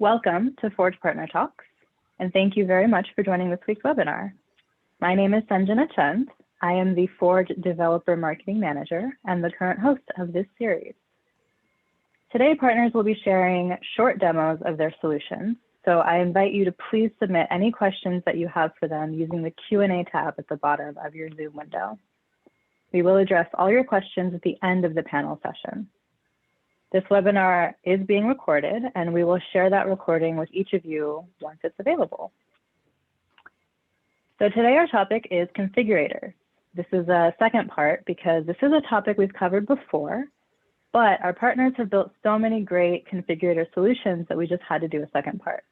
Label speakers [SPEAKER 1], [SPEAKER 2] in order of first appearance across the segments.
[SPEAKER 1] Welcome to Forge Partner Talks, and thank you very much for joining this week's webinar. My name is Sanjana Chand. I am the Forge Developer Marketing Manager and the current host of this series. Today, partners will be sharing short demos of their solutions, so I invite you to please submit any questions that you have for them using the Q&A tab at the bottom of your Zoom window. We will address all your questions at the end of the panel session. This webinar is being recorded, and we will share that recording with each of you once it's available. So today our topic is configurators. This is a second part because this is a topic we've covered before, but our partners have built so many great configurator solutions that we just had to do a second part.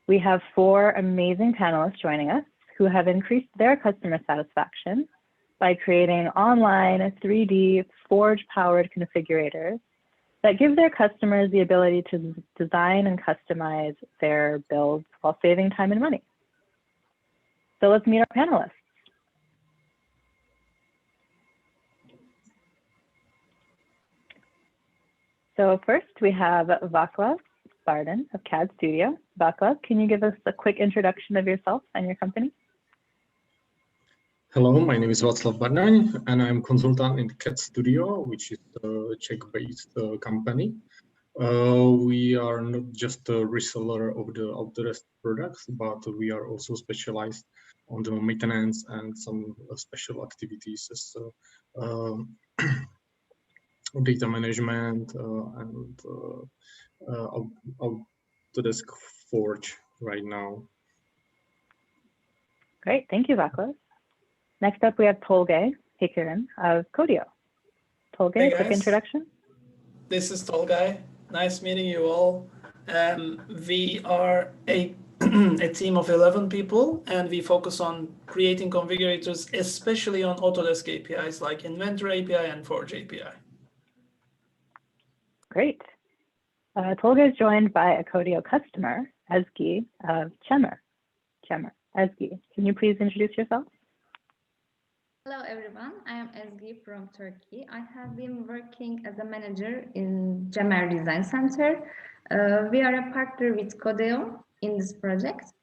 [SPEAKER 1] We have 4 amazing panelists joining us who have increased their customer satisfaction by creating online 3D Forge-powered configurators that give their customers the ability to design and customize their builds while saving time and money. So let's meet our panelists. So first we have Vaclav Barden of CAD Studio. Vaclav, can you give us a quick introduction of yourself and your company?
[SPEAKER 2] Hello, my name is Václav Bardaň, and I'm consultant in CAD Studio, which is a Czech-based company. We are not just a reseller of the Autodesk products, but we are also specialized on the maintenance and some special activities as data management and Autodesk Forge right now.
[SPEAKER 1] Great, thank you, Vaclav. Next up, we have Tolga Hikirin of Codio. Tolga, hey quick introduction.
[SPEAKER 3] This is Tolga. Nice meeting you all. We are a team of 11 people, and we focus on creating configurators, especially on Autodesk APIs like Inventor API and Forge API.
[SPEAKER 1] Great. Tolga is joined by a Codio customer, Ezgi of Jamar. Ezgi, can you please introduce yourself?
[SPEAKER 4] Hello everyone, I am Ezgi from Turkey. I have been working as a manager in Jamar Design Center. We are a partner with Codio in this project.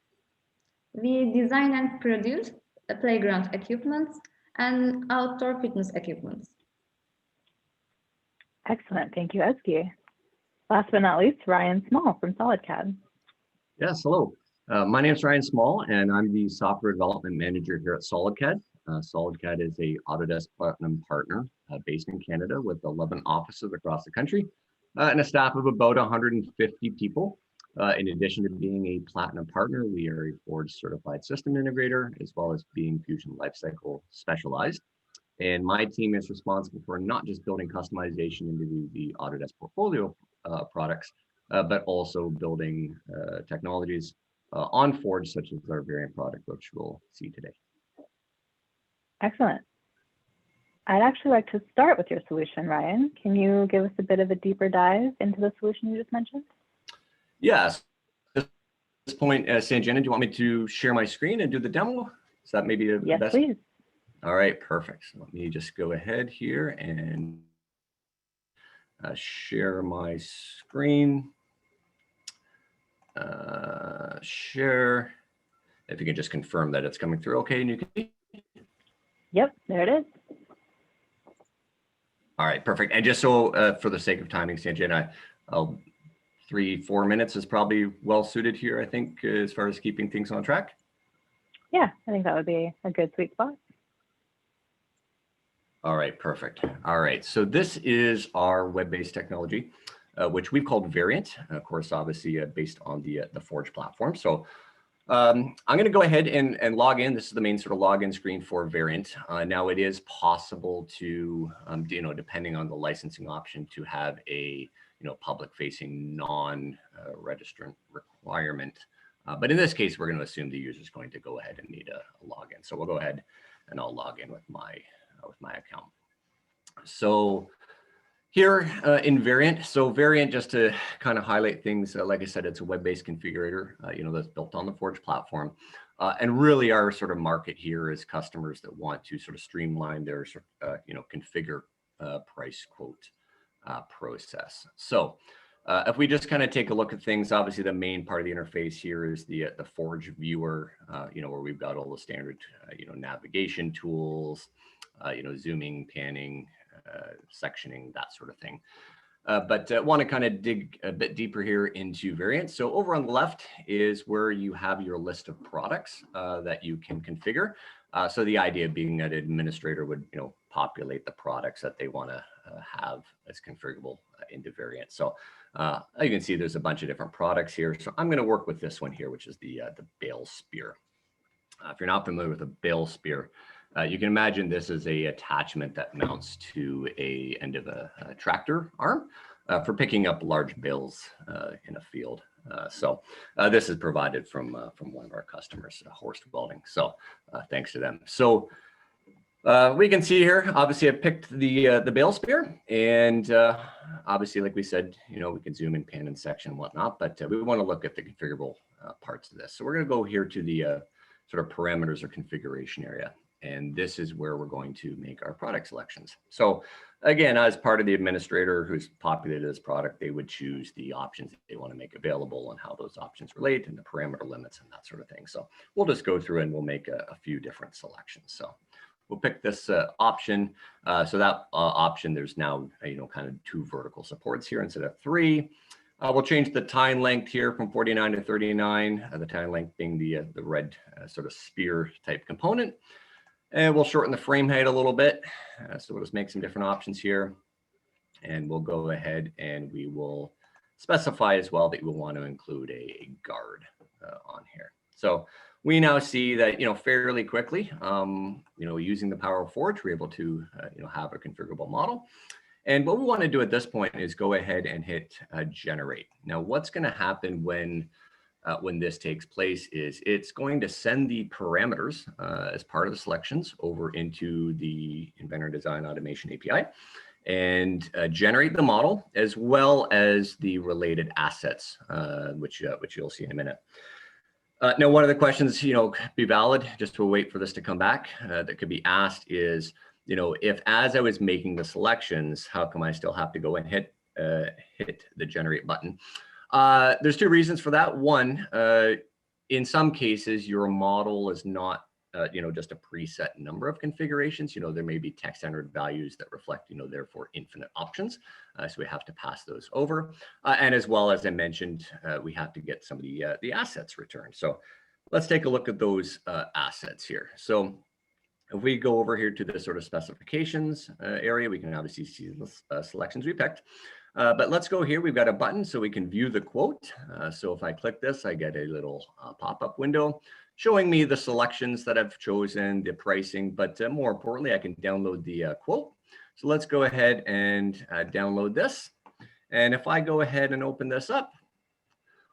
[SPEAKER 4] We design and produce playground equipment and outdoor fitness equipment.
[SPEAKER 1] Excellent, thank you, Ezgi. Last but not least, Ryan Small from SolidCAD.
[SPEAKER 5] Yes, hello. My name is Ryan Small, and I'm the software development manager here at SolidCAD. SolidCAD is a Autodesk Platinum partner based in Canada with 11 offices across the country and a staff of about 150 people. In addition to being a Platinum partner, we are a Forge certified system integrator as well as being Fusion Lifecycle specialized. And my team is responsible for not just building customization into the Autodesk portfolio products, but also building technologies on Forge, such as our variant product, which we'll see today.
[SPEAKER 1] Excellent. I'd actually like to start with your solution, Ryan. Can you give us a bit of a deeper dive into the solution you just mentioned?
[SPEAKER 5] Yes. At this point, Sanjana, do you want me to share my screen and do the demo? Is that maybe the
[SPEAKER 1] yes,
[SPEAKER 5] best?
[SPEAKER 1] Please.
[SPEAKER 5] All right, perfect. So let me just go ahead here and share my screen. Share. If you can just confirm that it's coming through okay and you can see.
[SPEAKER 1] Yep, there it is.
[SPEAKER 5] All right, perfect. And just so for the sake of timing, Sanjana, 3-4 minutes is probably well suited here, I think, as far as keeping things on track.
[SPEAKER 1] Yeah, I think that would be a good sweet spot.
[SPEAKER 5] All right, perfect. All right, so this is our web-based technology, which we've called Variant, of course, obviously based on the Forge platform. So I'm going to go ahead and log in. This is the main sort of login screen for Variant. Now it is possible to, depending on the licensing option, to have a public-facing non-registrant requirement. But in this case, we're going to assume the user is going to go ahead and need a login. So we'll go ahead and I'll log in with my account. So here in Variant, so Variant, just to kind of highlight things, like I said, it's a web-based configurator, that's built on the Forge platform. And really our sort of market here is customers that want to sort of streamline their, configure price quote process. So if we just kind of take a look at things, obviously the main part of the interface here is the Forge viewer, where we've got all the standard, navigation tools, zooming, panning, sectioning, that sort of thing. But want to kind of dig a bit deeper here into variants. So over on the left is where you have your list of products that you can configure. So the idea being that an administrator would, populate the products that they want to have as configurable into variants. So you can see there's a bunch of different products here. So I'm going to work with this one here, which is the bale spear. If you're not familiar with a bale spear, you can imagine this is a attachment that mounts to a end of a tractor arm for picking up large bales in a field. So this is provided from one of our customers, Horst Welding. So thanks to them. So we can see here, obviously I picked the bale spear, and obviously, like we said, we can zoom in, pan and section and whatnot, but we want to look at the configurable parts of this. So we're going to go here to the sort of parameters or configuration area. And this is where we're going to make our product selections. So again, as part of the administrator who's populated this product, they would choose the options that they want to make available and how those options relate and the parameter limits and that sort of thing. So we'll just go through and we'll make a few different selections. So we'll pick this option. So that option, there's now, kind of 2 vertical supports here instead of 3. We'll change the time length here from 49 to 39, the time length being the red sort of spear type component. And we'll shorten the frame height a little bit. So we'll just make some different options here. And we'll go ahead and we will specify as well that we'll want to include a guard on here. So we now see that, fairly quickly, using the power of Forge, we're able to, have a configurable model. And what we want to do at this point is go ahead and hit generate. Now, what's going to happen when this takes place is it's going to send the parameters as part of the selections over into the Inventor Design Automation API and generate the model as well as the related assets, which you'll see in a minute. Now, one of the questions, be valid, just to wait for this to come back, that could be asked is, if as I was making the selections, how come I still have to go and hit the generate button? There's 2 reasons for that. One, in some cases, your model is not, just a preset number of configurations. There may be text entered values that reflect, therefore infinite options. So we have to pass those over. And as well, as I mentioned, we have to get some of the assets returned. So let's take a look at those assets here. So if we go over here to the sort of specifications area, we can obviously see the selections we picked. But let's go here. We've got a button so we can view the quote. So if I click this, I get a little pop-up window showing me the selections that I've chosen, the pricing, but more importantly, I can download the quote. So let's go ahead and download this. And if I go ahead and open this up,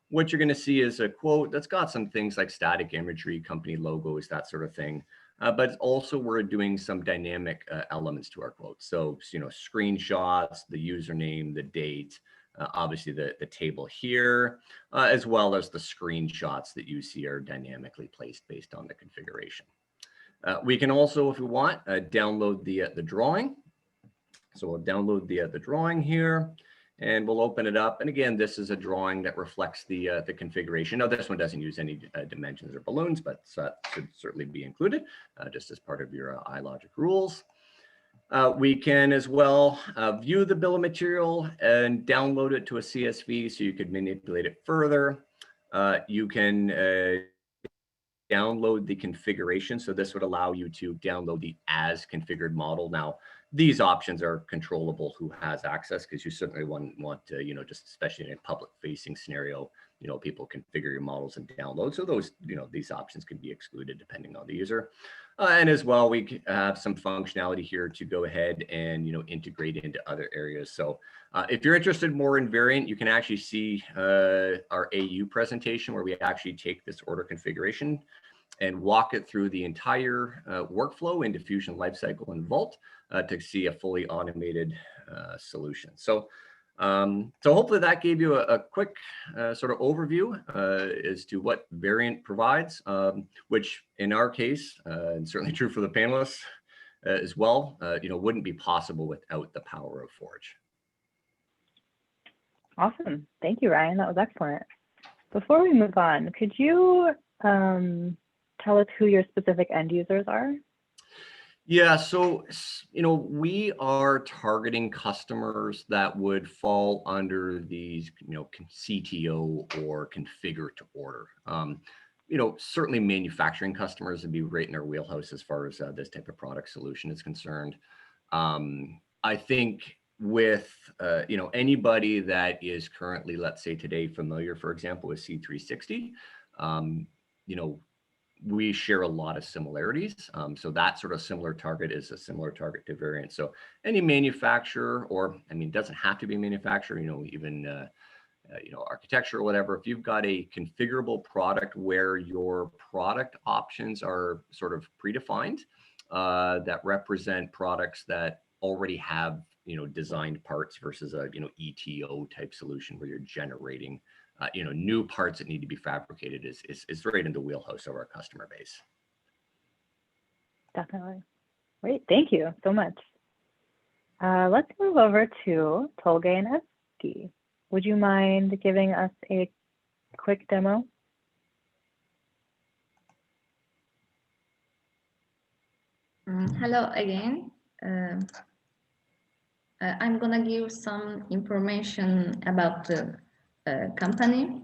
[SPEAKER 5] what you're going to see is a quote that's got some things like static imagery, company logos, that sort of thing. But also we're doing some dynamic elements to our quote. So, screenshots, the username, the date, obviously the table here, as well as the screenshots that you see are dynamically placed based on the configuration. We can also, if we want, download the drawing. So we'll download the drawing here. And we'll open it up. And again, this is a drawing that reflects the configuration. Now, this one doesn't use any dimensions or balloons, but that should certainly be included just as part of your iLogic rules. We can as well view the bill of material and download it to a CSV so you could manipulate it further. You can download the configuration. So this would allow you to download the as configured model. Now, these options are controllable who has access, because you certainly want to, just especially in a public facing scenario, people configure your models and download. So those, these options can be excluded depending on the user. And as well, we have some functionality here to go ahead and, integrate into other areas. So if you're interested more in variant, you can actually see our AU presentation where we actually take this order configuration and walk it through the entire workflow in Diffusion Lifecycle and Vault to see a fully automated solution. So, so hopefully that gave you a quick sort of overview as to what Variant provides, which in our case, and certainly true for the panelists as well, wouldn't be possible without the power of Forge.
[SPEAKER 1] Awesome. Thank you, Ryan. That was excellent. Before we move on, could you tell us who your specific end users are?
[SPEAKER 5] Yeah, so, we are targeting customers that would fall under these, CTO or configure to order. Certainly manufacturing customers would be right in our wheelhouse as far as this type of product solution is concerned. I think with, anybody that is currently, let's say today, familiar, for example, with C360, we share a lot of similarities. So that sort of similar target is a similar target to Variant. So any manufacturer, or it doesn't have to be manufacturer, even architecture or whatever, if you've got a configurable product where your product options are sort of predefined, that represent products that already have, designed parts versus a, ETO type solution where you're generating new parts that need to be fabricated is right in the wheelhouse of our customer base.
[SPEAKER 1] Definitely. Great. Thank you so much. Let's move over to Tolga and Eski. Would you mind giving us a quick demo?
[SPEAKER 4] Hello again. I'm gonna give some information about the company.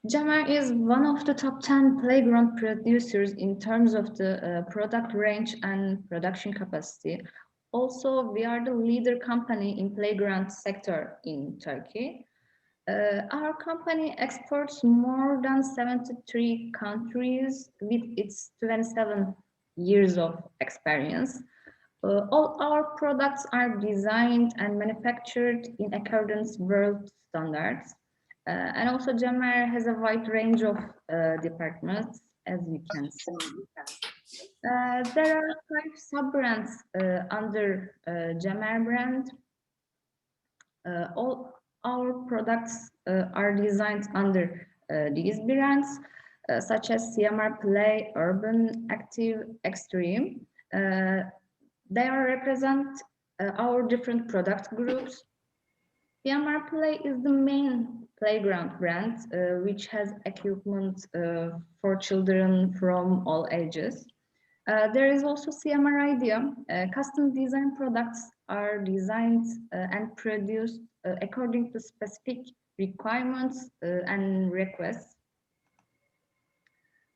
[SPEAKER 4] Jamar is one of the top 10 playground producers in terms of the product range and production capacity. Also, we are the leader company in playground sector in Turkey. Our company exports more than 73 countries with its 27 years of experience. All our products are designed and manufactured in accordance with world standards. And also Jamar has a wide range of departments, as you can see. There are 5 sub-brands under Jamar brand. All our products are designed under these brands, such as CMR Play, Urban, Active, Extreme. They are represent our different product groups. CMR Play is the main playground brand, which has equipment for children from all ages. There is also CMR Idea. Custom design products are designed and produced according to specific requirements and requests.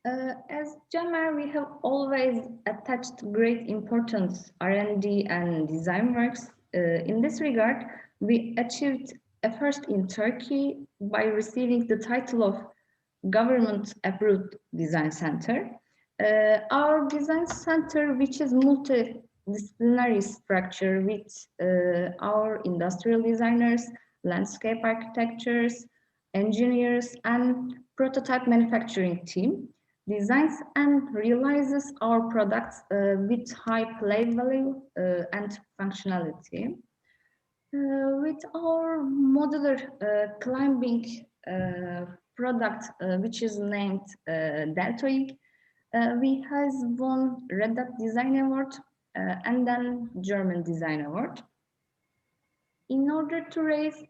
[SPEAKER 4] As Jamar, we have always attached great importance R&D and design works. In this regard, we achieved a first in Turkey by receiving the title of Government-Approved Design Center. Our design center, which is multidisciplinary structure with our industrial designers, landscape architectures, engineers, and prototype manufacturing team, designs and realizes our products with high play value and functionality. With our modular climbing product, which is named Deltoid, we has won Red Dot Design Award and then German Design Award. In order to raise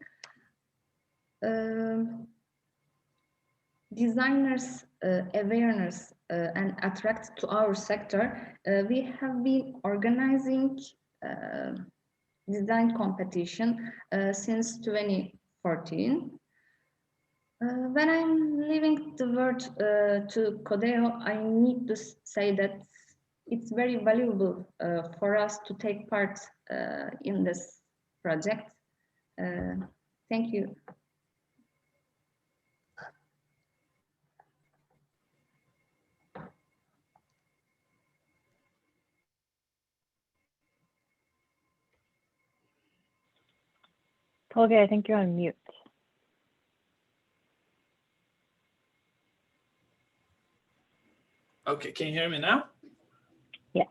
[SPEAKER 4] designers' awareness and attract to our sector, we have been organizing design competition since 2014. When I'm leaving the word to Codeo, I need to say that it's very valuable for us to take part in this project. Thank you.
[SPEAKER 1] Tolga, I think you're on mute.
[SPEAKER 3] Okay, can you hear me now?
[SPEAKER 1] Yeah.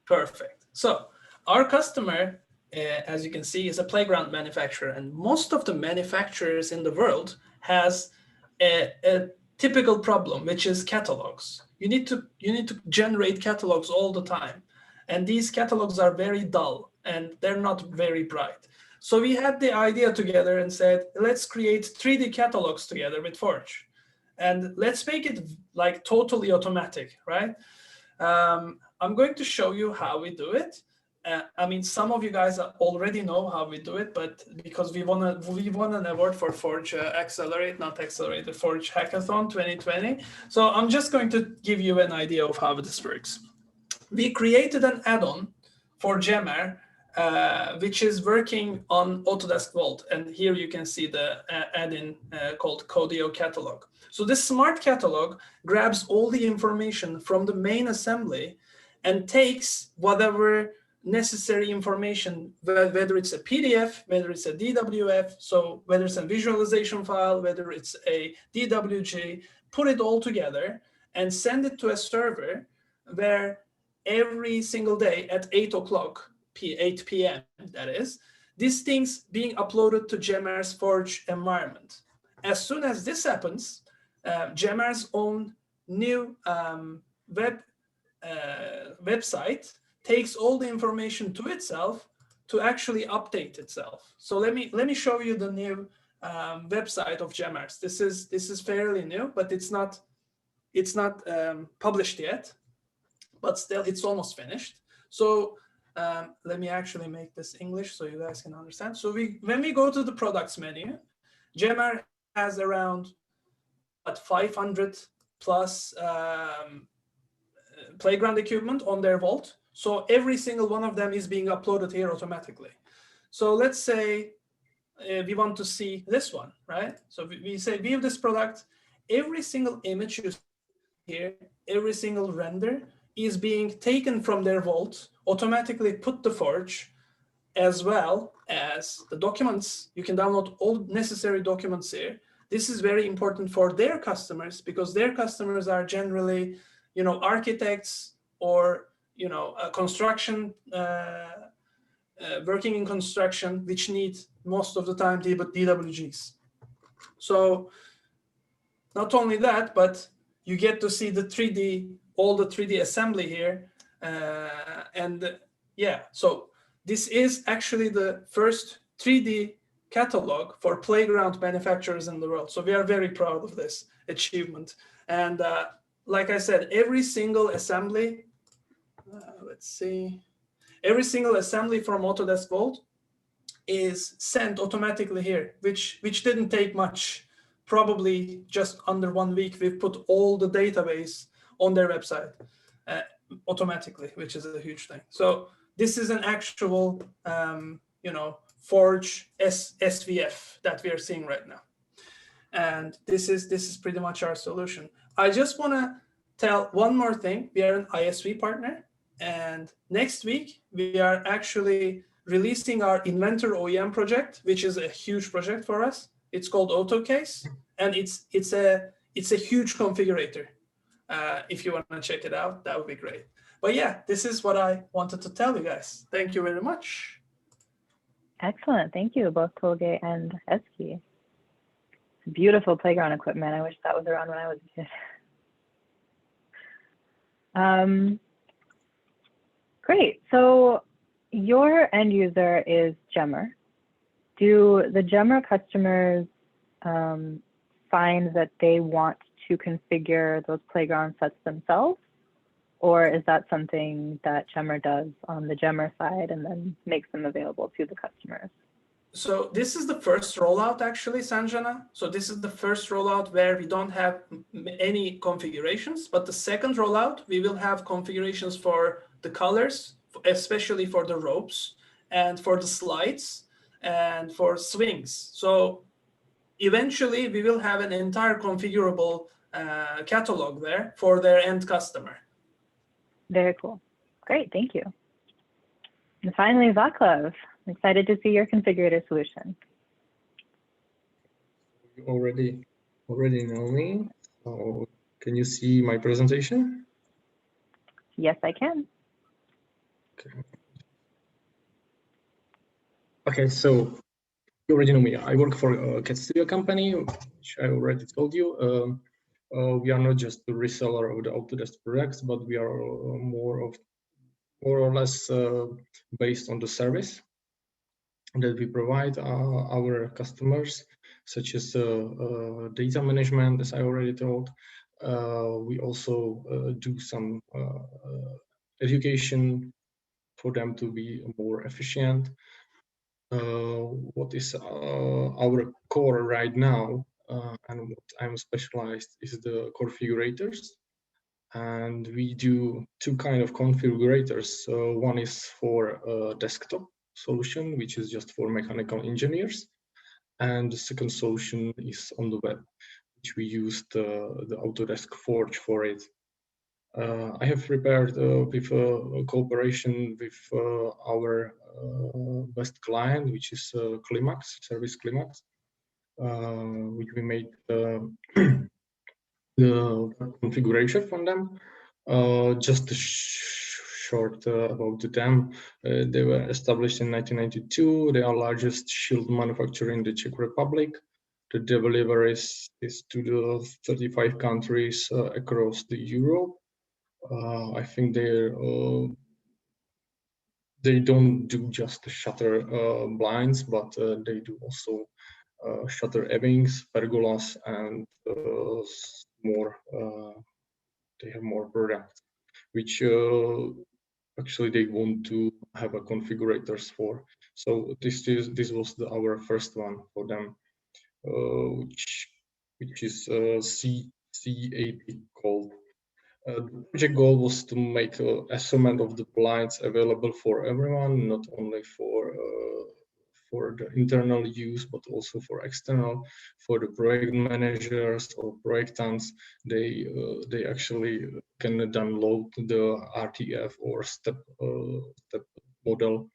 [SPEAKER 3] Perfect. So our customer, as you can see, is a playground manufacturer, and most of the manufacturers in the world has a typical problem, which is catalogs. You need to generate catalogs all the time, and these catalogs are very dull and they're not very bright. So we had the idea together and said, let's create 3D catalogs together with Forge. And let's make it like totally automatic, right? I'm going to show you how we do it. I mean, some of you guys already know how we do it, but because we won an award for Forge Accelerate, not Accelerate, the Forge Hackathon 2020. So I'm just going to give you an idea of how this works. We created an add-on for Jamar, which is working on Autodesk Vault. And here you can see the add-in called Codeo Catalog. So this smart catalog grabs all the information from the main assembly and takes whatever necessary information, whether it's a PDF, whether it's a DWF, so whether it's a visualization file, whether it's a DWG, put it all together and send it to a server where every single day at 8 o'clock, 8 p.m., that is, these things being uploaded to Jamar's Forge environment. As soon as this happens, Jamar's own new website takes all the information to itself to actually update itself. So let me show you the new website of Jamar's. This is fairly new, but it's not published yet, but still it's almost finished. So let me actually make this English so you guys can understand. So when we go to the products menu, Jamar has around 500 plus playground equipment on their vault. So every single one of them is being uploaded here automatically. So let's say we want to see this one, right? So we say view this product. Every single image you see here, every single render is being taken from their vault, automatically put to Forge, as well as the documents. You can download all necessary documents here. This is very important for their customers because their customers are generally, architects or, construction, working in construction, which need most of the time DWGs. So not only that, but you get to see the 3D, all the 3D assembly here. So this is actually the first 3D catalog for playground manufacturers in the world. So we are very proud of this achievement. And like I said, every single assembly, every single assembly from Autodesk Vault is sent automatically here, which didn't take much. Probably just under 1 week, we've put all the database on their website automatically, which is a huge thing. So this is an actual, Forge SVF that we are seeing right now. And this is pretty much our solution. I just want to tell one more thing. We are an ISV partner. And next week, we are actually releasing our Inventor OEM project, which is a huge project for us. It's called AutoCase, and it's a huge configurator. If you want to check it out, that would be great. But yeah, this is what I wanted to tell you guys. Thank you very much.
[SPEAKER 1] Excellent. Thank you, both Tolga and Eski. Beautiful playground equipment. I wish that was around when I was a kid. Great. So your end user is Jamar. Do the Jamar customers find that they want to configure those playground sets themselves? Or is that something that Jamar does on the Jamar side and then makes them available to the customers?
[SPEAKER 3] So this is the first rollout, actually, Sanjana. So this is the first rollout where we don't have any configurations, but the second rollout, we will have configurations for the colors, especially for the ropes and for the slides and for swings. So eventually we will have an entire configurable catalog there for their end customer.
[SPEAKER 1] Very cool. Great, thank you. And finally, Vaclav, I'm excited to see your configurator solution.
[SPEAKER 2] You already know me. So can you see my presentation?
[SPEAKER 1] Yes, I can.
[SPEAKER 2] Okay, so you already know me. I work for a CAD Studio company, which I already told you. We are not just the reseller of the Autodesk products, but we are more or less based on the service. that we provide our customers, such as data management, as I already told. We also do some education for them to be more efficient. What is our core right now, and what I'm specialized is the configurators. And we do two kind of configurators. One is for a desktop solution, which is just for mechanical engineers. And the second solution is on the web, which we use the Autodesk Forge for it. I have prepared with cooperation with our best client, which is Climax, Service Climax, which we made the configuration from them. Just short about them. They were established in 1992. They are largest shield manufacturer in the Czech Republic. The deliveries is to the 35 countries across the Europe. I think they don't do just the shutter blinds, but they do also shutter ebbings, pergolas, and more. They have more products, which actually they want to have a configurators for. So this was our first one for them, which is CAP called. The project goal was to make assortment of the blinds available for everyone, not only for the internal use, but also for external, for the project managers or projectants. They actually can download the RTF or step model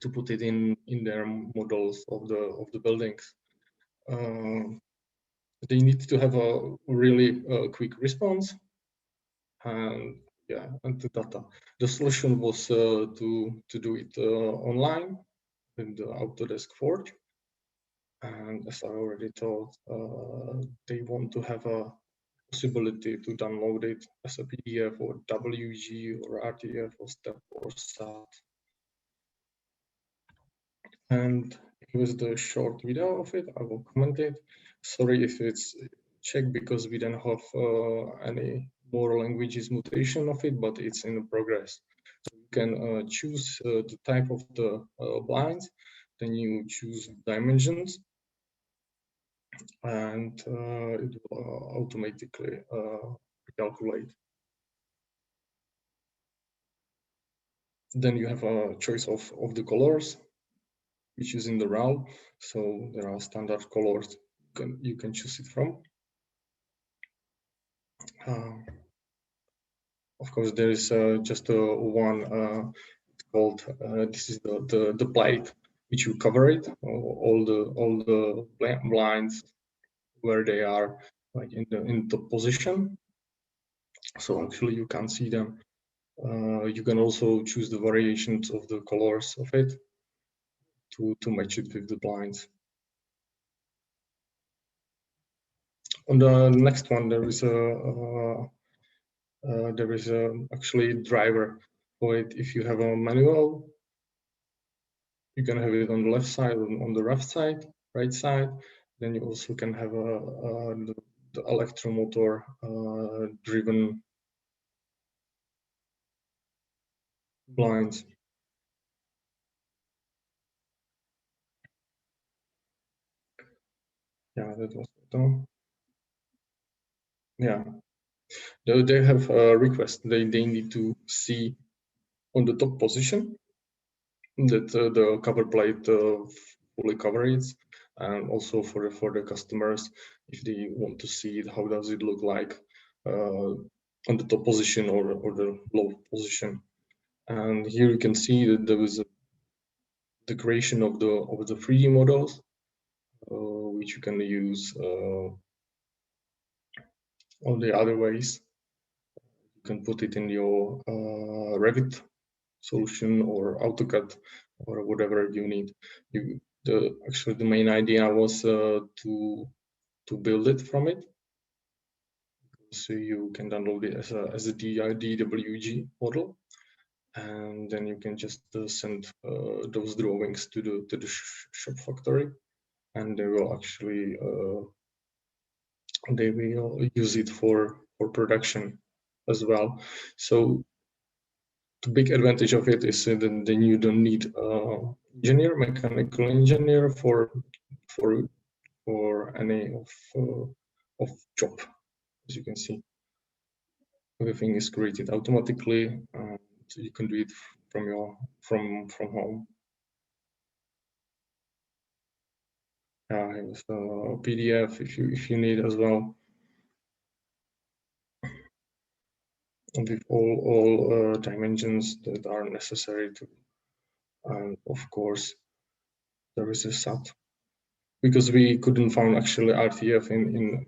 [SPEAKER 2] to put it in their models of the buildings. They need to have a really quick response. And yeah, and the data. The solution was to do it online in the Autodesk Forge. And as I already told, they want to have a possibility to download it as a PDF or WG or RTF or STEP or SAT. And here's the short video of it. I will comment it. Sorry if it's Czech because we don't have any more languages mutation of it, but it's in progress. So you can choose the type of the blinds, then you choose dimensions, and it will automatically calculate. Then you have a choice of the colors, which is in the RAL. So there are standard colors you can choose it from. Of course, there is just one called this is the plate which you cover it, all the blinds where they are like in the position. So actually you can see them. You can also choose the variations of the colors of it to match it with the blinds. On the next one, there is actually a driver for it. If you have a manual, you can have it on the left side, on the right side. Then you also can have the electromotor driven blinds. Yeah, that was done. Yeah, they have a request. They need to see on the top position that the cover plate fully covers, and also for the customers, if they want to see it, how does it look like on the top position or the low position. And here you can see that there is the creation of the 3D models, which you can use on the other ways. You can put it in your Revit solution or AutoCAD or whatever you need. Actually the main idea was to build it from it, so you can download it as a DWG model, and then you can just send those drawings to the shop factory, and they will actually they will use it for production as well. So the big advantage of it is that then you don't need mechanical engineer for any of job. As you can see, everything is created automatically, and you can do it from home. I have a PDF if you need as well, with all dimensions that are necessary to, and of course there is a SAT, because we couldn't find actually RTF in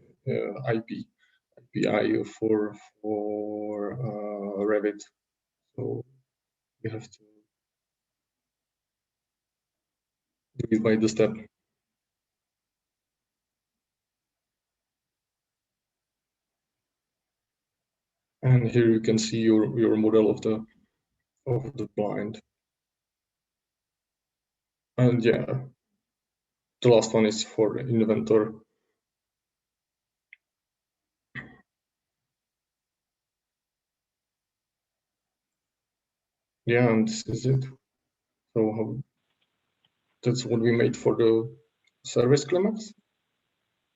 [SPEAKER 2] API for Revit, so we have to do it by the step. And here you can see your model of the blind. And yeah, the last one is for inventor. Yeah, and this is it. So that's what we made for the service climax.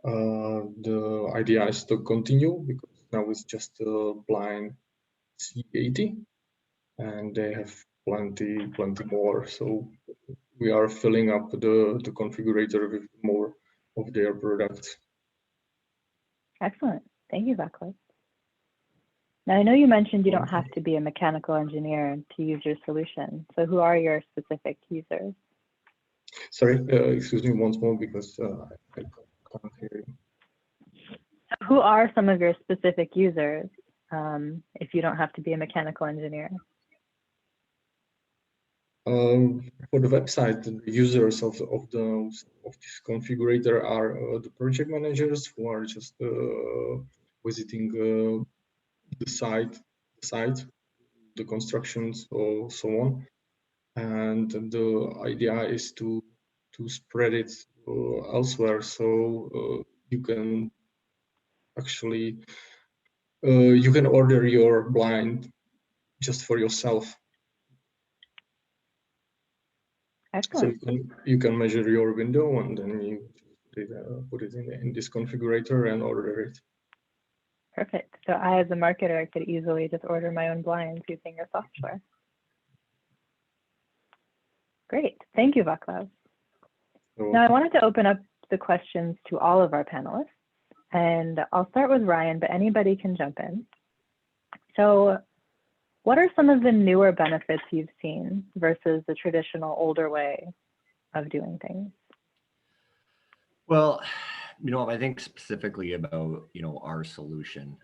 [SPEAKER 2] The idea is to continue, because now it's just a blind C80, and they have plenty more. So we are filling up the configurator with more of their products.
[SPEAKER 1] Excellent. Thank you, Vaclav. Now, I know you mentioned you don't have to be a mechanical engineer to use your solution. So who are your specific users?
[SPEAKER 2] Sorry, excuse me once more, because I can't hear you.
[SPEAKER 1] Who are some of your specific users if you don't have to be a mechanical engineer?
[SPEAKER 2] For the website, the users of this configurator are the project managers who are just visiting the site, the constructions, or so on. And the idea is to spread it elsewhere, so you can actually you can order your blind just for yourself.
[SPEAKER 1] Excellent.
[SPEAKER 2] So you can measure your window, and then you put it in this configurator and order it.
[SPEAKER 1] Perfect. So I, as a marketer, could easily just order my own blinds using your software. Great. Thank you, Vaclav.
[SPEAKER 2] So,
[SPEAKER 1] Now, I wanted to open up the questions to all of our panelists, and I'll start with Ryan, but anybody can jump in. So what are some of the newer benefits you've seen versus the traditional older way of doing things?
[SPEAKER 5] Well, I think specifically about, our solution,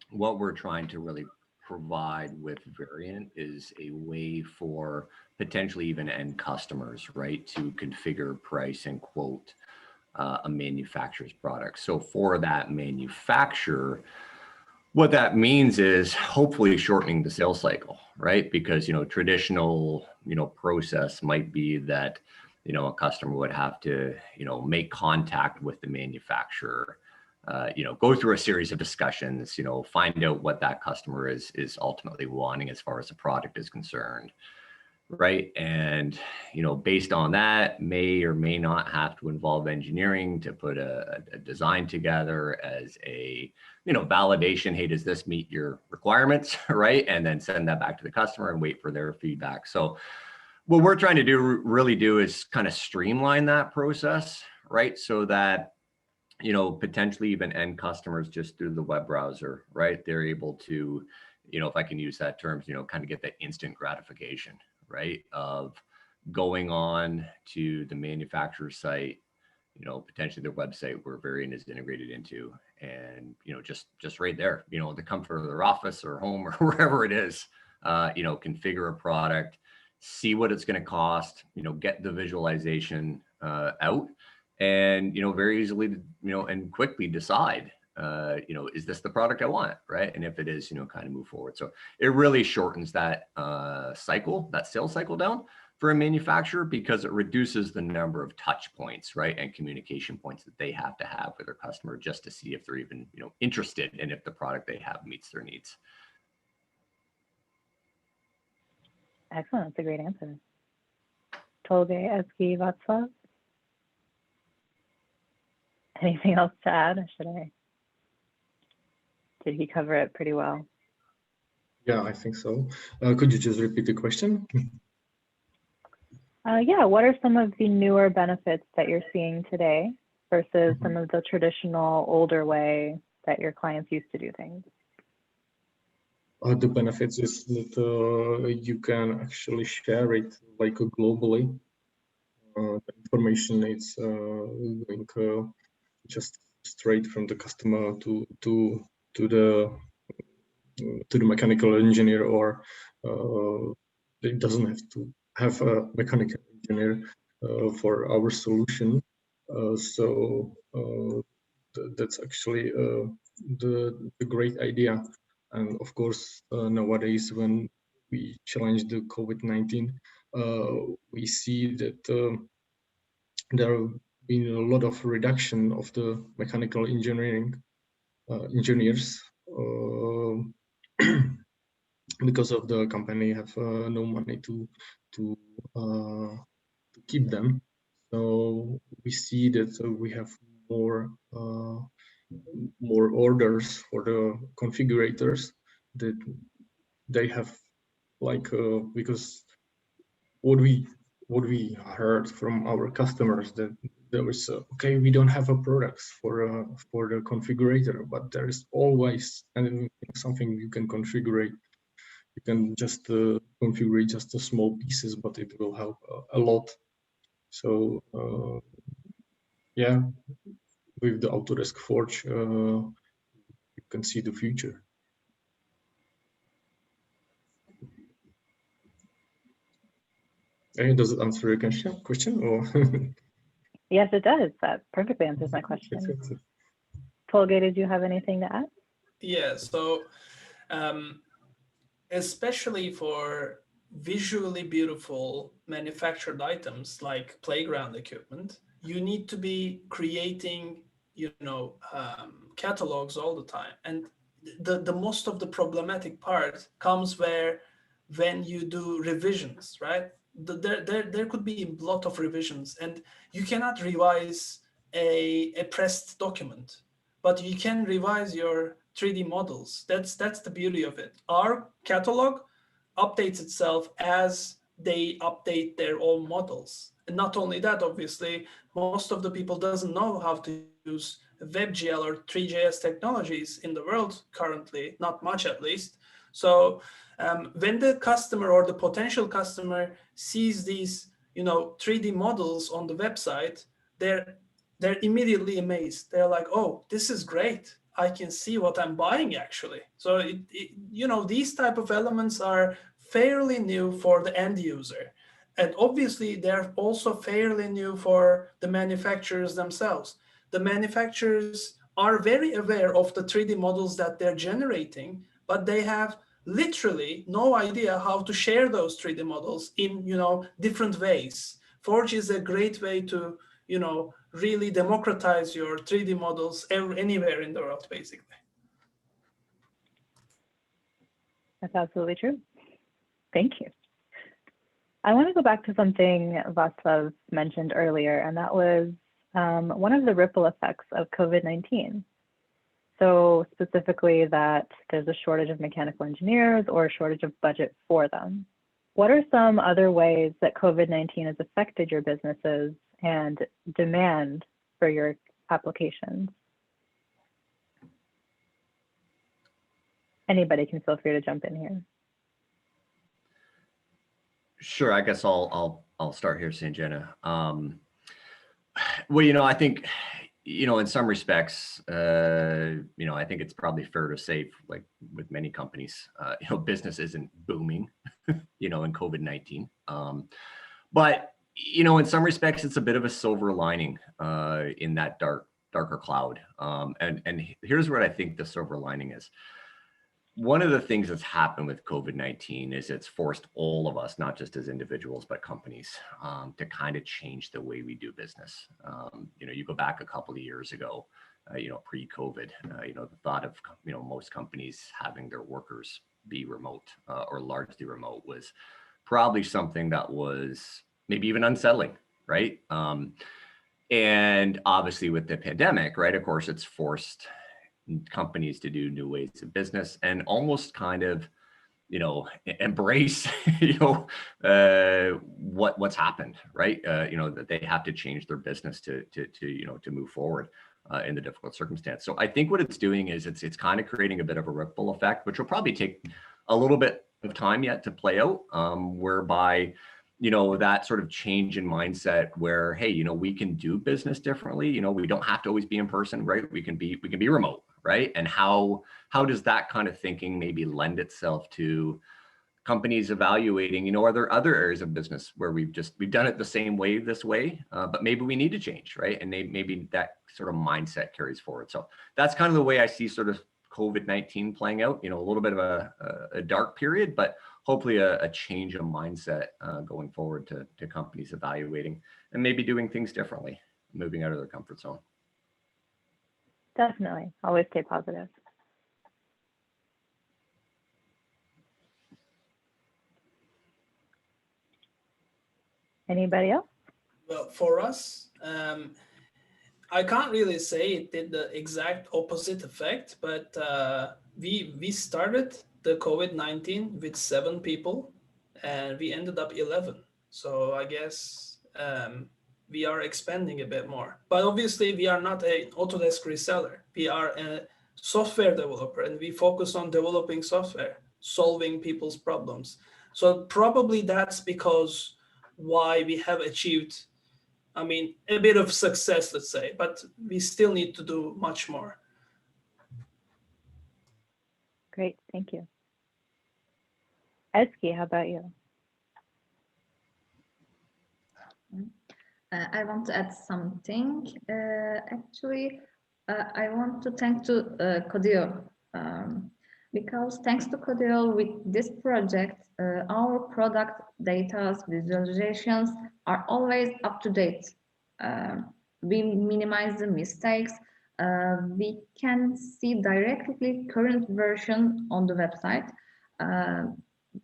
[SPEAKER 5] what we're trying to really provide with Variant is a way for potentially even end customers, right, to configure, price, and quote a manufacturer's product. So for that manufacturer, what that means is hopefully shortening the sales cycle, right? Because, traditional, process might be that, a customer would have to, make contact with the manufacturer, go through a series of discussions, find out what that customer is ultimately wanting as far as the product is concerned, right? And, based on that, may or may not have to involve engineering to put a design together as a, validation. Hey, does this meet your requirements, right? And then send that back to the customer and wait for their feedback. So what we're trying to really do is kind of streamline that process, right? So that, potentially even end customers just through the web browser, right? They're able to, if I can use that term, kind of get that instant gratification, right? Of going on to the manufacturer's site, potentially their website where Variant is integrated into, and, just right there, the comfort of their office or home or wherever it is, configure a product, see what it's going to cost, get the visualization out, and, very easily, and quickly decide, is this the product I want, right? And if it is, kind of move forward. So it really shortens that cycle, that sales cycle down for a manufacturer, because it reduces the number of touch points, right, and communication points that they have to have with their customer just to see if they're even, interested and if the product they have meets their needs.
[SPEAKER 1] Excellent. That's a great answer. Tolgay, Ezgi, Václav? Anything else to add, or did he cover it pretty well?
[SPEAKER 2] Yeah, I think so. Could you just repeat the question?
[SPEAKER 1] Yeah, what are some of the newer benefits that you're seeing today versus some of the traditional older way that your clients used to do things?
[SPEAKER 2] The benefits is that you can actually share it like globally. The information is going just straight from the customer to the mechanical engineer, or it doesn't have to have a mechanical engineer for our solution. So that's actually the great idea. And of course, nowadays, when we challenge the COVID-19, we see that there have been a lot of reduction of the mechanical engineering engineers because of the company have no money to keep them. So we see that we have more orders for the configurators, that they have like because what we heard from our customers, that there was okay, we don't have a products for the configurator, but there is always something you can configure. You can just configure just the small pieces, but it will help a lot. So yeah, with the Autodesk Forge, you can see the future. Does it answer your question or?
[SPEAKER 1] Yes, it does. That perfectly answers my question. Tolgay, did you have anything to add?
[SPEAKER 3] Yeah, so especially for visually beautiful manufactured items like playground equipment, you need to be creating, catalogs all the time. And the most of the problematic part comes when you do revisions, right? There could be a lot of revisions, and you cannot revise a pressed document, but you can revise your 3D models. That's the beauty of it. Our catalog updates itself as they update their own models. And not only that, obviously, most of the people doesn't know how to use WebGL or 3JS technologies in the world currently, not much at least. So when the customer or the potential customer sees these, 3D models on the website, they're immediately amazed. They're like, oh, this is great. I can see what I'm buying actually. So these type of elements are fairly new for the end user. And obviously they're also fairly new for the manufacturers themselves. The manufacturers are very aware of the 3D models that they're generating, but they have literally no idea how to share those 3D models in, different ways. Forge is a great way to, really democratize your 3D models anywhere in the world, basically.
[SPEAKER 1] That's absolutely true. Thank you. I want to go back to something Václav mentioned earlier, and that was one of the ripple effects of COVID-19. So specifically that there's a shortage of mechanical engineers or a shortage of budget for them. What are some other ways that COVID-19 has affected your businesses and demand for your applications? Anybody can feel free to jump in here.
[SPEAKER 5] Sure, I guess I'll start here, Sanjana. Well, I think, in some respects, I think it's probably fair to say, like with many companies, business isn't booming, in COVID-19. But, in some respects, it's a bit of a silver lining in that dark darker cloud. And here's what I think the silver lining is. One of the things that's happened with COVID-19 is it's forced all of us, not just as individuals, but companies, to kind of change the way we do business. You go back a couple of years ago, pre-COVID, the thought of, most companies having their workers be remote or largely remote was probably something that was maybe even unsettling, right? And obviously with the pandemic, right, of course, it's forced companies to do new ways of business and almost kind of, embrace, what's happened, right? That they have to change their business to move forward in the difficult circumstance. So I think what it's doing is it's kind of creating a bit of a ripple effect, which will probably take a little bit of time yet to play out, whereby that sort of change in mindset where, hey, we can do business differently. We don't have to always be in person, right? We can be remote, right? And how does that kind of thinking maybe lend itself to companies evaluating, are there other areas of business where we've done it the same way this way, but maybe we need to change, right? And maybe that sort of mindset carries forward. So that's kind of the way I see sort of COVID-19 playing out, a little bit of a dark period, but hopefully a change of mindset going forward to companies evaluating and maybe doing things differently, moving out of their comfort zone.
[SPEAKER 1] Definitely. Always stay positive. Anybody else?
[SPEAKER 3] Well, for us, I can't really say it did the exact opposite effect, but we started the COVID-19 with 7 people and we ended up 11. So I guess we are expanding a bit more. But obviously we are not an Autodesk reseller. We are a software developer and we focus on developing software, solving people's problems. So probably that's because why we have achieved, a bit of success, let's say, but we still need to do much more.
[SPEAKER 1] Great, thank you. Eski, how about you?
[SPEAKER 4] I want to add something. Actually, I want to thank to Codeo, because thanks to Codeo, with this project, our product data visualizations are always up to date. We minimize the mistakes. We can see directly current version on the website.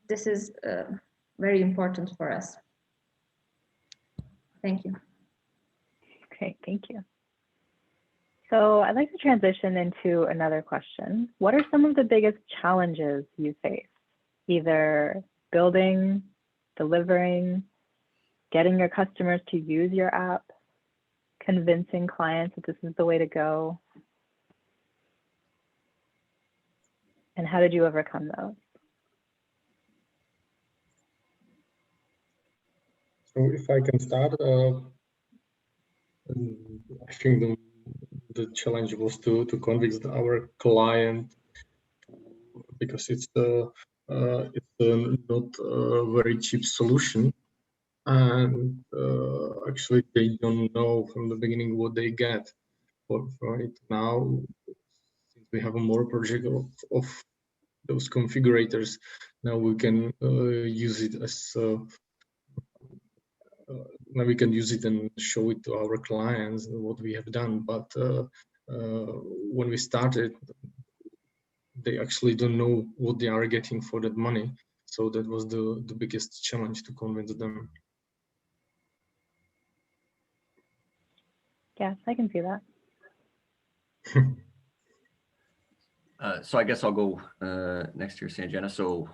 [SPEAKER 4] This is very important for us. Thank you.
[SPEAKER 1] Great, thank you. So I'd like to transition into another question. What are some of the biggest challenges you face, either building, delivering, getting your customers to use your app, convincing clients that this is the way to go? And how did you overcome those?
[SPEAKER 2] So if I can start, I think the challenge was to convince our client, because it's not a very cheap solution, and actually they don't know from the beginning what they get for it. Now, since we have a more project of those configurators, now we can use it as now we can use it and show it to our clients what we have done. But when we started, they actually don't know what they are getting for that money. So that was the biggest challenge, to convince them.
[SPEAKER 1] Yes, I can see that.
[SPEAKER 5] So I guess I'll go next here, Sanjana. So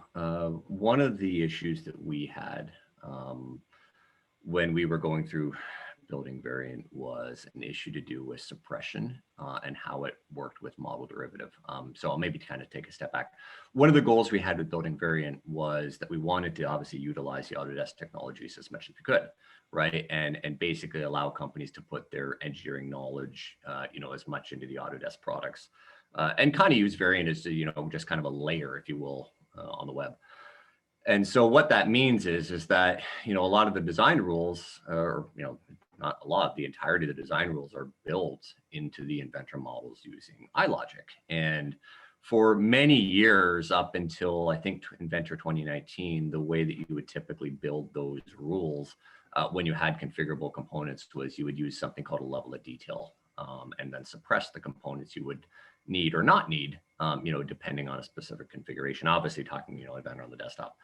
[SPEAKER 5] one of the issues that we had when we were going through building Variant was an issue to do with suppression and how it worked with model derivative. So I'll maybe kind of take a step back. One of the goals we had with building Variant was that we wanted to obviously utilize the Autodesk technologies as much as we could, right? And basically allow companies to put their engineering knowledge, as much into the Autodesk products, and kind of use Variant as, just kind of a layer, if you will, on the web. And so what that means is that, a lot of the design rules, or, not a lot, the entirety of the design rules are built into the inventor models using iLogic. And for many years, up until I think Inventor 2019, the way that you would typically build those rules when you had configurable components was you would use something called a level of detail, and then suppress the components you would need or not need, depending on a specific configuration. Obviously, talking, Inventor on the desktop.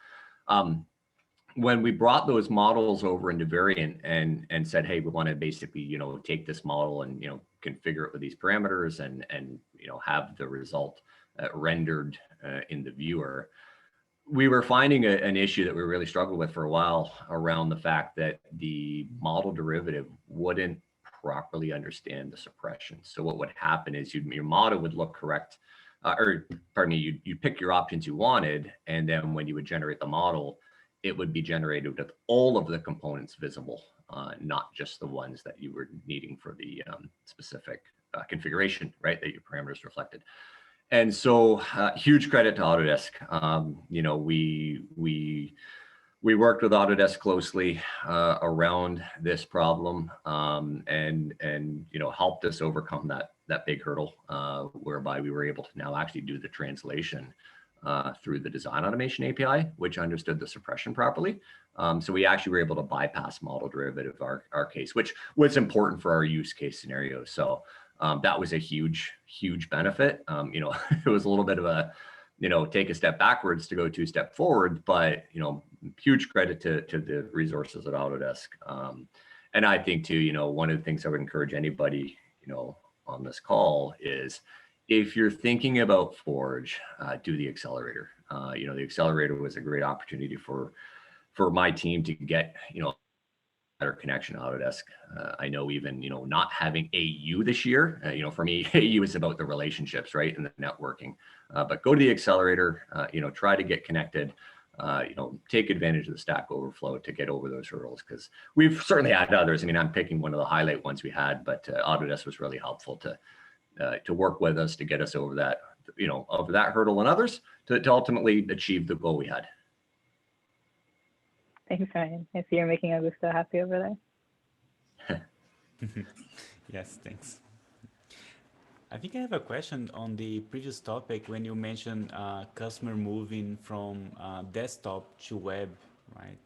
[SPEAKER 5] When we brought those models over into Variant and said, hey, we want to basically, take this model and, configure it with these parameters and have the result rendered in the viewer, we were finding an issue that we really struggled with for a while around the fact that the model derivative wouldn't properly understand the suppression. So what would happen is your model would look correct, you pick your options you wanted, and then when you would generate the model, it would be generated with all of the components visible, not just the ones that you were needing for the specific configuration, right, that your parameters reflected. And so huge credit to Autodesk. We worked with Autodesk closely around this problem and helped us overcome that big hurdle whereby we were able to now actually do the translation through the design automation API, which understood the suppression properly. So we actually were able to bypass model derivative our case, which was important for our use case scenario. So that was a huge benefit. It was a little bit of a, take a step backwards to go 2 steps forward, but, huge credit to the resources at Autodesk. And I think too, one of the things I would encourage anybody, on this call is if you're thinking about Forge, do the accelerator. The accelerator was a great opportunity for my team to get, better connection to Autodesk. I know even, not having AU this year, for me, AU is about the relationships, right? And the networking, but go to the accelerator, try to get connected, take advantage of the Stack Overflow to get over those hurdles, because we've certainly had others. I mean, I'm picking one of the highlight ones we had, but Autodesk was really helpful to work with us to get us over that, over that hurdle and others to ultimately achieve the goal we had.
[SPEAKER 1] Thanks, Ryan. I see you're making Augusto happy over there.
[SPEAKER 6] Yes, thanks. I think I have a question on the previous topic when you mentioned customer moving from desktop to web, right?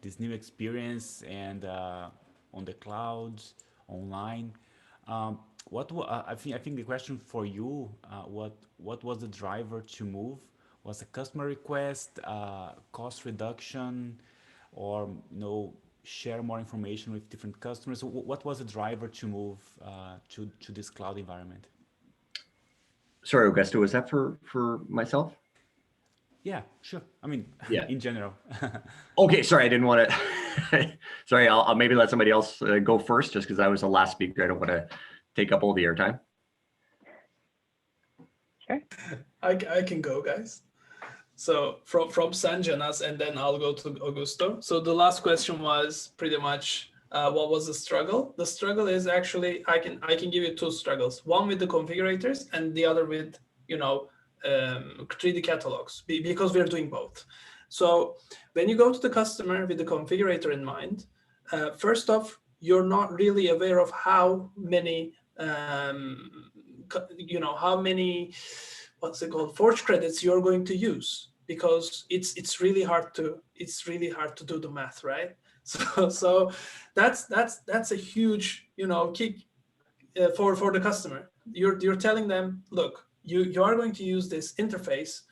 [SPEAKER 6] This new experience and on the clouds, online. I think the question for you, what was the driver to move? Was a customer request, cost reduction, or share more information with different customers? What was the driver to move to this cloud environment?
[SPEAKER 5] Sorry, Augusto, was that for myself?
[SPEAKER 6] Yeah, sure. I mean,
[SPEAKER 5] yeah,
[SPEAKER 6] in general.
[SPEAKER 5] Okay, sorry, I didn't want to. Sorry, I'll maybe let somebody else go first, just because I was the last speaker. I don't want to take up all the airtime.
[SPEAKER 1] Sure.
[SPEAKER 3] I can go, guys. So from Sanjana's, and then I'll go to Augusto. So the last question was pretty much what was the struggle? The struggle is actually I can give you 2 struggles. One with the configurators and the other with 3D catalogs, because we're doing both. So when you go to the customer with the configurator in mind, first off, you're not really aware of how many what's it called, Forge credits you're going to use, because it's really hard to do the math, right? So that's a huge kick for the customer. You're telling them, look, you are going to use this interface,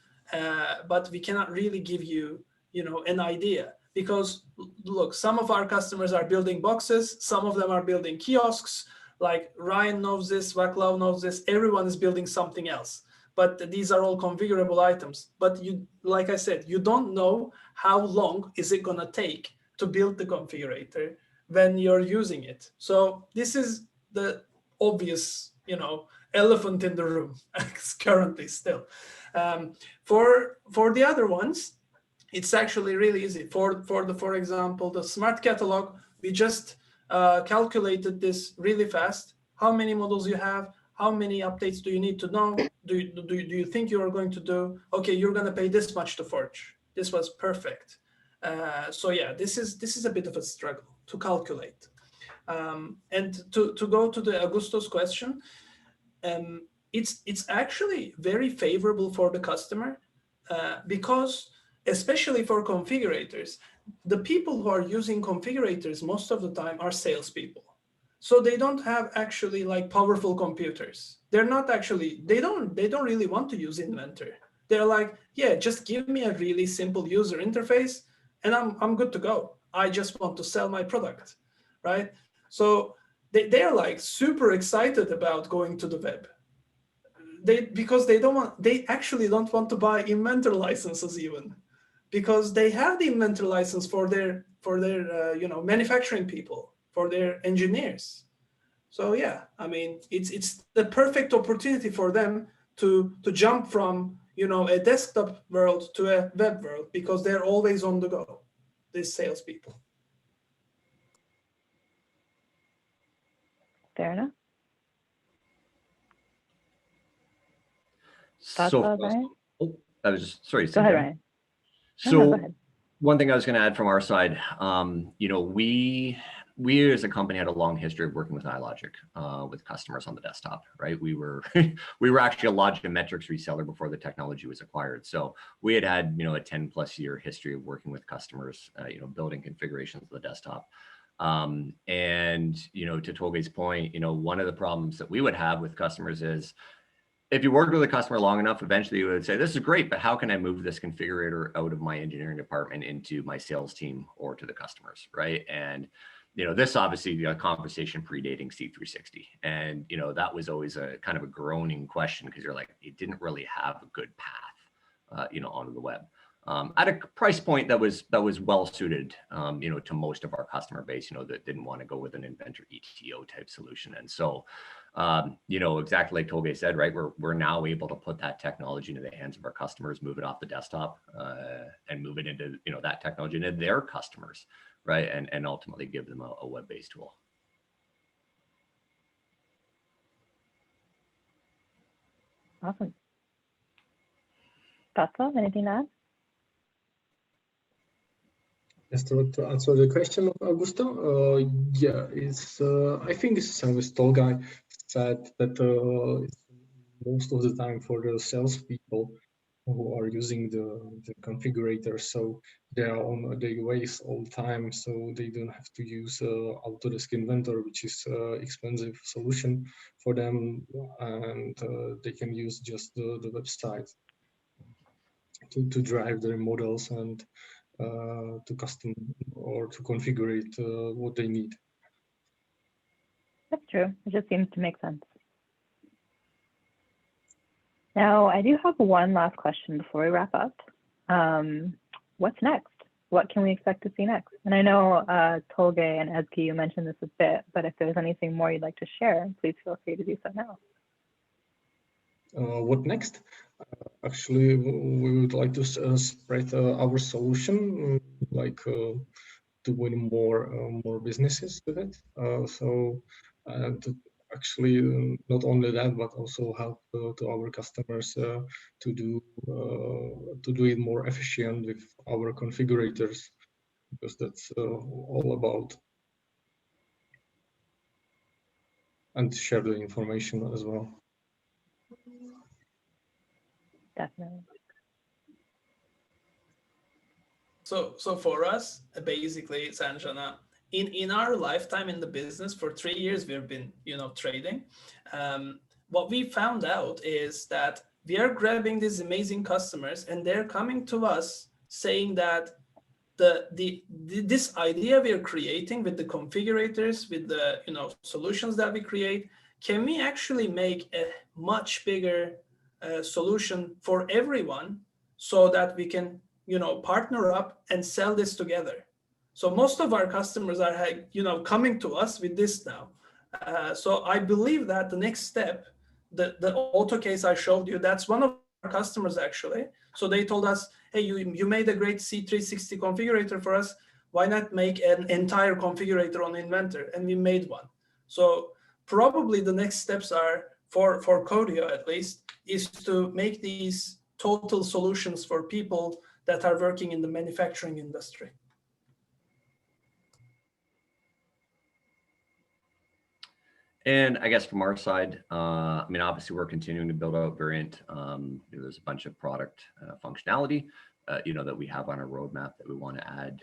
[SPEAKER 3] but we cannot really give you an idea, because look, some of our customers are building boxes, some of them are building kiosks. Like Ryan knows this, Vaclav knows this, everyone is building something else. But these are all configurable items. But like I said, you don't know how long is it gonna take to build the configurator when you're using it. So this is the obvious, elephant in the room currently still. For the other ones, it's actually really easy. For example, the smart catalog, we just calculated this really fast. How many models you have? How many updates do you need to know? Do you think you are going to do? Okay, you're going to pay this much to Forge. This was perfect. So yeah, this is a bit of a struggle to calculate. And to go to the Augusto's question, it's actually very favorable for the customer because especially for configurators, the people who are using configurators most of the time are salespeople. So they don't have actually like powerful computers. They're not actually, they don't really want to use Inventor. They're like, yeah, just give me a really simple user interface and I'm good to go. I just want to sell my product, right? So they're like super excited about going to the web. Because they actually don't want to buy Inventor licenses even, because they have the Inventor license for their manufacturing people, for their engineers. So yeah, I mean, it's the perfect opportunity for them to jump from a desktop world to a web world, because they're always on the go, these salespeople.
[SPEAKER 1] Fair enough.
[SPEAKER 5] So,
[SPEAKER 1] Ryan?
[SPEAKER 5] I was just, sorry.
[SPEAKER 1] Go ahead, Ryan.
[SPEAKER 5] So
[SPEAKER 1] no, go ahead.
[SPEAKER 5] One thing I was going to add from our side, we as a company had a long history of working with iLogic with customers on the desktop, right? We were actually a Logicmetrics reseller before the technology was acquired. So we had a 10+ year history of working with customers, building configurations of the desktop. And to Tolgai's point, one of the problems that we would have with customers is, if you worked with a customer long enough, eventually you would say, this is great, but how can I move this configurator out of my engineering department into my sales team or to the customers, right? And this obviously a conversation predating C360. And that was always a kind of a groaning question, because you're like, it didn't really have a good path, onto the web. At a price point that was well suited, to most of our customer base, that didn't want to go with an Inventor ETO type solution. And so, exactly like Tolgai said, right, we're now able to put that technology into the hands of our customers, move it off the desktop, and move it into that technology into their customers, right, and ultimately give them a web-based tool.
[SPEAKER 1] Awesome. Václav, anything to add?
[SPEAKER 2] Just to answer the question of Augusto, yeah, it's I think it's the same with Tolgai said, that it's most of the time for the salespeople who are using the configurator, so they are on their ways all the time, so they don't have to use Autodesk Inventor, which is expensive solution for them, and they can use just the website to drive their models and to custom or to configure what they need.
[SPEAKER 1] That's true. It just seems to make sense. Now, I do have one last question before we wrap up. What's next? What can we expect to see next? And I know Tolgai and Ezgi, you mentioned this a bit, but if there's anything more you'd like to share, please feel free to do so now.
[SPEAKER 2] What next? Actually, we would like to spread our solution, like to win more businesses with it. And actually, not only that, but also help to our customers to do it more efficient with our configurators, because that's all about. And share the information as well.
[SPEAKER 1] Definitely.
[SPEAKER 3] So for us, basically, Sanjana, in our lifetime in the business, for 3 years we've been trading. What we found out is that we are grabbing these amazing customers, and they're coming to us saying that this idea we are creating with the configurators, with the solutions that we create, can we actually make a much bigger solution for everyone, so that we can partner up and sell this together. So most of our customers are coming to us with this now. So I believe that the next step, the auto case I showed you, that's one of our customers actually. So they told us, hey, you made a great C360 configurator for us. Why not make an entire configurator on Inventor? And we made one. So probably the next steps are, for Codio at least, is to make these total solutions for people that are working in the manufacturing industry.
[SPEAKER 5] And I guess from our side, I mean, obviously we're continuing to build out Variant. There's a bunch of product functionality, that we have on our roadmap that we want to add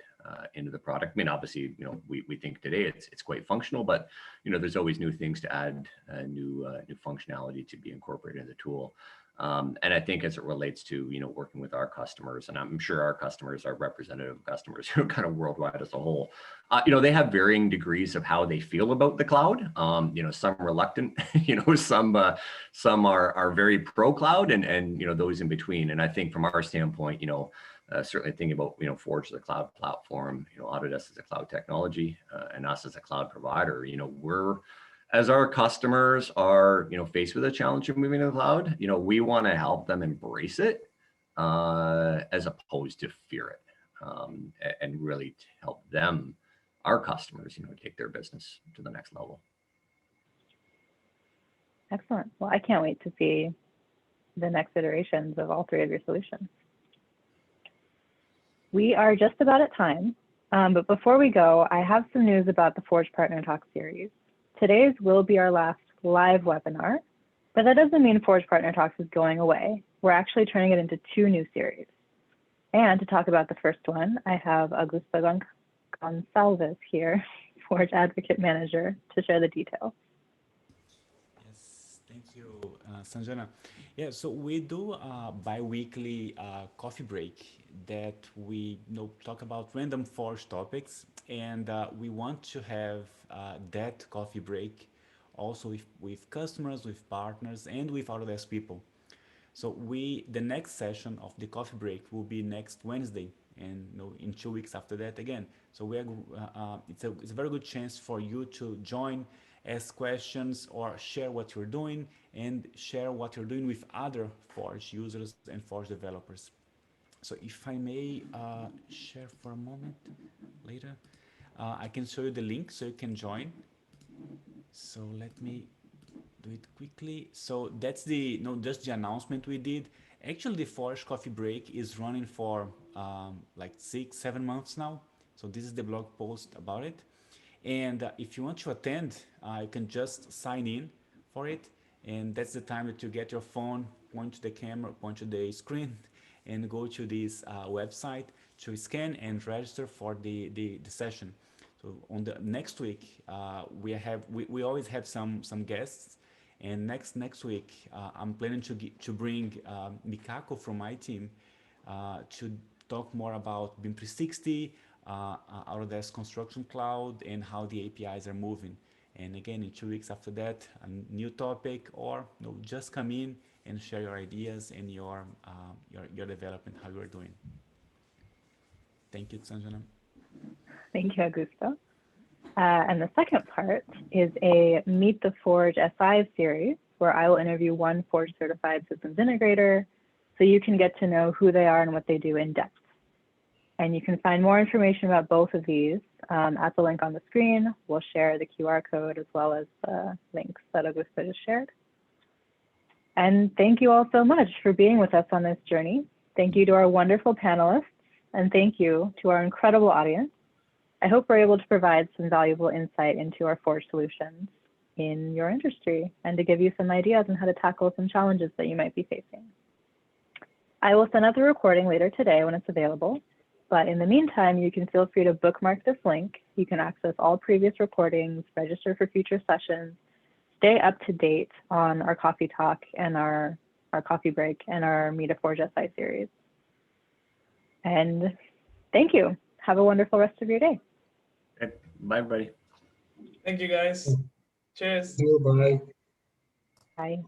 [SPEAKER 5] into the product. I mean, obviously, we think today it's quite functional, but there's always new things to add, new functionality to be incorporated in the tool. And I think as it relates to, working with our customers, and I'm sure our customers are representative customers who are kind of worldwide as a whole, they have varying degrees of how they feel about the cloud. Some reluctant, some are very pro cloud, and those in between. And I think from our standpoint, certainly thinking about, Forge as a cloud platform, Autodesk as a cloud technology, and us as a cloud provider, as our customers are, faced with a challenge of moving to the cloud, we want to help them embrace it as opposed to fear it, and really help them, our customers, take their business to the next level.
[SPEAKER 1] Excellent. Well, I can't wait to see the next iterations of all three of your solutions. We are just about at time, but before we go, I have some news about the Forge Partner Talk series. Today's will be our last live webinar, but that doesn't mean Forge Partner Talks is going away. We're actually turning it into 2 new series. And to talk about the first one, I have Augusto Gonçalves here, Forge Advocate Manager, to share the details.
[SPEAKER 6] Yes, thank you, Sanjana. Yeah, so we do a bi-weekly coffee break that we talk about random Forge topics, and we want to have that coffee break also with customers, with partners, and with Autodesk people. So the next session of the coffee break will be next Wednesday, and in 2 weeks after that again. So it's a very good chance for you to join, ask questions, or share what you're doing, and share what you're doing with other Forge users and Forge developers. So if I may share for a moment later, I can show you the link so you can join. So let me do it quickly. So that's just the announcement we did. Actually, the Forge Coffee Break is running for like 6-7 months now. So this is the blog post about it. And if you want to attend, you can just sign in for it. And that's the time that you get your phone, point to the camera, point to the screen, and go to this website to scan and register for the session. So on the next week, we always have some guests, and next week I'm planning to bring Mikako from my team to talk more about BIM 360, Autodesk Construction Cloud, and how the APIs are moving. And again, in 2 weeks after that, a new topic, or just come in and share your ideas and your development, how you're doing. Thank you, Sanjana.
[SPEAKER 1] Thank you, Augusto. And the second part is a Meet the Forge SI series, where I will interview one Forge certified systems integrator, so you can get to know who they are and what they do in depth. And you can find more information about both of these at the link on the screen. We'll share the QR code as well as the links that Augusto just shared. And thank you all so much for being with us on this journey. Thank you to our wonderful panelists, and thank you to our incredible audience. I hope we're able to provide some valuable insight into our Forge solutions in your industry, and to give you some ideas on how to tackle some challenges that you might be facing. I will send out the recording later today when it's available, but in the meantime, you can feel free to bookmark this link. You can access all previous recordings, register for future sessions, stay up to date on our coffee talk and our coffee break and our Meet a Forge SI series. And thank you. Have a wonderful rest of your day.
[SPEAKER 5] Okay. Bye, everybody.
[SPEAKER 3] Thank you, guys. Cheers.
[SPEAKER 2] Bye.
[SPEAKER 1] Bye.